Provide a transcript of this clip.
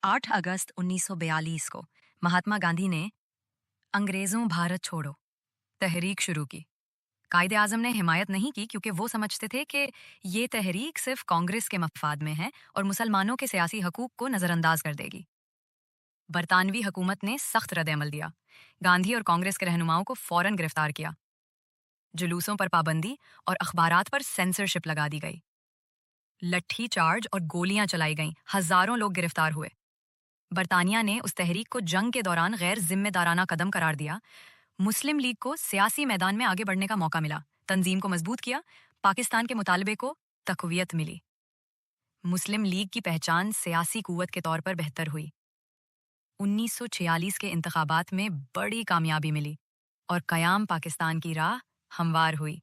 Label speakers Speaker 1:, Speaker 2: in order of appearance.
Speaker 1: 8 अगस्त 1942 को महात्मा गांधी ने अंग्रेजों भारत छोड़ो तहरीक शुरू की। कायदे आजम ने हिमायत नहीं की क्योंकि वो समझते थे कि ये तहरीक सिर्फ कांग्रेस के मफाद में है और मुसलमानों के सियासी हकूक को नजरअंदाज कर देगी। बरतानवी हुकूमत ने सख्त रद्द-ए-अमल दिया। गांधी और कांग्रेस के रहनुमाओं को फौरन गिरफ्तार किया। जुलूसों पर पाबंदी और अखबारात पर सेंसरशिप लगा दी गई। लट्ठी चार्ज और गोलियां चलाई गईं। हजारों लोग गिरफ्तार हुए। बरतानिया ने उस तहरीक को जंग के दौरान गैर जिम्मेदाराना कदम करार दिया। मुस्लिम लीग को सियासी मैदान में आगे बढ़ने का मौका मिला। तंजीम को मजबूत किया। पाकिस्तान के मुतालबे को तकवीयत मिली। मुस्लिम लीग की पहचान सियासी कुव्वत के तौर पर बेहतर हुई। 1946 के इंतखाबात में बड़ी कामयाबी मिली और कयाम पाकिस्तान की राह हमवार हुई।